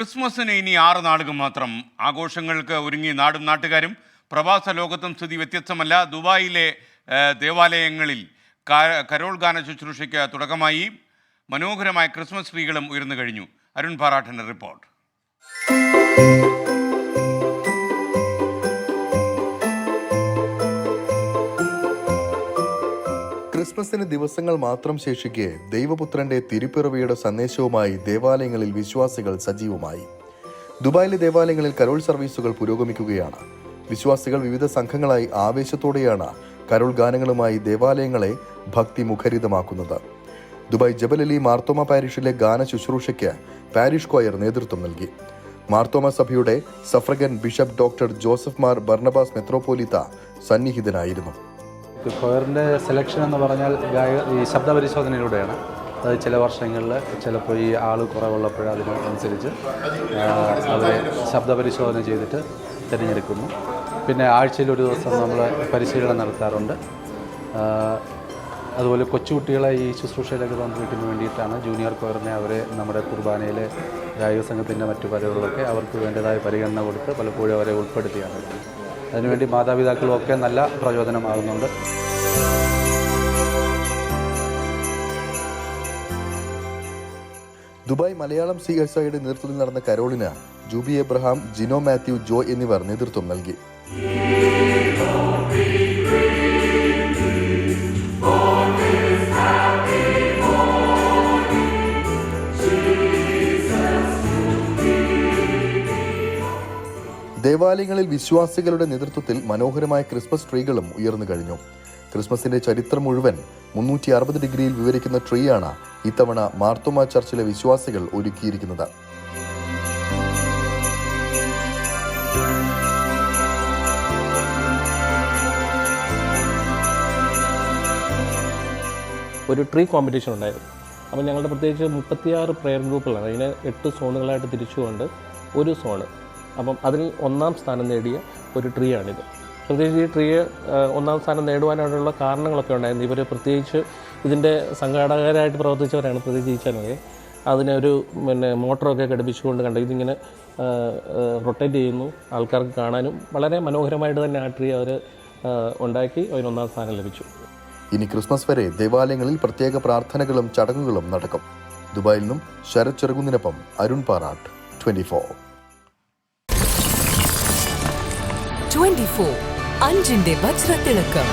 ക്രിസ്മസിന് ഇനി 6 നാളുകൾ മാത്രം. ആഘോഷങ്ങൾക്ക് ഒരുങ്ങി നാടും നാട്ടുകാരും. പ്രവാസ ലോകത്തും സ്ഥിതി വ്യത്യസ്തമല്ല. ദുബായിലെ ദേവാലയങ്ങളിൽ കരോൾ ഗാന ശുശ്രൂഷയ്ക്ക് തുടക്കമായി. മനോഹരമായ ക്രിസ്മസ് ട്രീകളും ഉയർന്നു കഴിഞ്ഞു. അരുൺ പാറാട്ടിൻ്റെ റിപ്പോർട്ട്. ക്രിസ്മസിന് ദിവസങ്ങൾ മാത്രം ശേഷിക്കെ ദൈവപുത്രന്റെ തിരുപ്പിറവിയുടെ സന്ദേശവുമായി ദേവാലയങ്ങളിൽ വിശ്വാസികൾ സജീവമായി. ദുബായിലെ ദേവാലയങ്ങളിൽ കരോൾ സർവീസുകൾ പുരോഗമിക്കുകയാണ്. വിശ്വാസികൾ വിവിധ സംഘങ്ങളായി ആവേശത്തോടെയാണ് കരോൾ ഗാനങ്ങളുമായി ദേവാലയങ്ങളെ ഭക്തി മുഖരിതമാക്കുന്നത്. ദുബായ് ജബൽ അലി മാർത്തോമ പാരിഷിലെ ഗാന ശുശ്രൂഷയ്ക്ക് പാരിഷ് കൊയർ നേതൃത്വം നൽകി. മാർത്തോമ സഭയുടെ suffragan bishop doctor Joseph Mar Barnabas മെത്രോപോലിത്ത സന്നിഹിതനായിരുന്നു. കൊയറിൻ്റെ സെലക്ഷൻ എന്ന് പറഞ്ഞാൽ ഈ ശബ്ദപരിശോധനയിലൂടെയാണ്. അത് ചില വർഷങ്ങളിൽ ചിലപ്പോൾ ഈ ആൾ കുറവുള്ളപ്പോൾ അതിനനുസരിച്ച് അവരെ ശബ്ദപരിശോധന ചെയ്തിട്ട് തിരഞ്ഞെടുക്കുന്നു. പിന്നെ ആഴ്ചയിൽ ഒരു ദിവസം നമ്മൾ പരിശീലനം നടത്താറുണ്ട്. അതുപോലെ കൊച്ചുകുട്ടികളെ ഈ ശുശ്രൂഷയിലേക്ക് പങ്കെടുക്കുന്നതിന് വേണ്ടിയിട്ടാണ് ജൂനിയർ കൊയറിനെ അവരെ നമ്മുടെ കുർബാനയിലെ ഗായക സംഘത്തിൻ്റെ മറ്റു പരിപാടികളൊക്കെ അവർക്ക് വേണ്ടതായ പരിഗണന കൊടുത്ത് പലപ്പോഴും അവരെ ഉൾപ്പെടുത്തിയാണ്. അതിനുവേണ്ടി മാതാപിതാക്കളും ഒക്കെ നല്ല പ്രചോദനമാകുന്നുണ്ട്. ദുബായ് മലയാളം CSIയുടെ നേതൃത്വത്തിൽ നടന്ന കരോളിന് ജൂബി എബ്രഹാം, ജിനോ മാത്യു, ജോ എന്നിവർ നേതൃത്വം നൽകി. ദേവാലയങ്ങളിൽ വിശ്വാസികളുടെ നേതൃത്വത്തിൽ മനോഹരമായ ക്രിസ്മസ് ട്രീകളും ഉയർന്നു കഴിഞ്ഞു. ക്രിസ്മസിന്റെ ചരിത്രം മുഴുവൻ 360 ഡിഗ്രിയിൽ വിവരിക്കുന്ന ട്രീയാണ് ഇത്തവണ മാർത്തോമ ചർച്ചിലെ വിശ്വാസികൾ ഒരുക്കിയിരിക്കുന്നത്. ഒരു ട്രീ കോമ്പറ്റീഷൻ ഉണ്ടായിരുന്നു. അപ്പോൾ ഞങ്ങളുടെ പ്രത്യേകിച്ച് 36 പ്രെയർ ഗ്രൂപ്പുകളാണ്. അതിനെ 8 സോണുകളായിട്ട് തിരിച്ചുകൊണ്ട് ഒരു സോണ്. അപ്പം അതിൽ 1ാം സ്ഥാനം നേടിയ ഒരു ട്രീ ആണിത്. പ്രത്യേകിച്ച് ഈ ട്രീ 1ാം സ്ഥാനം നേടുവാനായിട്ടുള്ള കാരണങ്ങളൊക്കെ ഉണ്ടായിരുന്നു. ഇവർ പ്രത്യേകിച്ച് ഇതിൻ്റെ സംഘാടകരായിട്ട് പ്രവർത്തിച്ചവരാണ്. പ്രത്യേകിച്ച് ഈ ചാനൽ അതിനൊരു മോട്ടറൊക്കെ ഘടിപ്പിച്ചുകൊണ്ട് കണ്ടു. ഇതിങ്ങനെ റൊട്ടേറ്റ് ചെയ്യുന്നു. ആൾക്കാർക്ക് കാണാനും വളരെ മനോഹരമായിട്ട് തന്നെ ആ ട്രീ അവർ ഉണ്ടാക്കി അതിന് 1ാം സ്ഥാനം ലഭിച്ചു. ഇനി ക്രിസ്മസ് വരെ ദേവാലയങ്ങളിൽ പ്രത്യേക പ്രാർത്ഥനകളും ചടങ്ങുകളും നടക്കും. ദുബായിൽ നിന്നും ശരത് ചെറുകുന്നിനൊപ്പം അരുൺ പാറാട്ട്, 24. 24 അഞ്ചിന്റെ വജ്രത്തിളക്കം.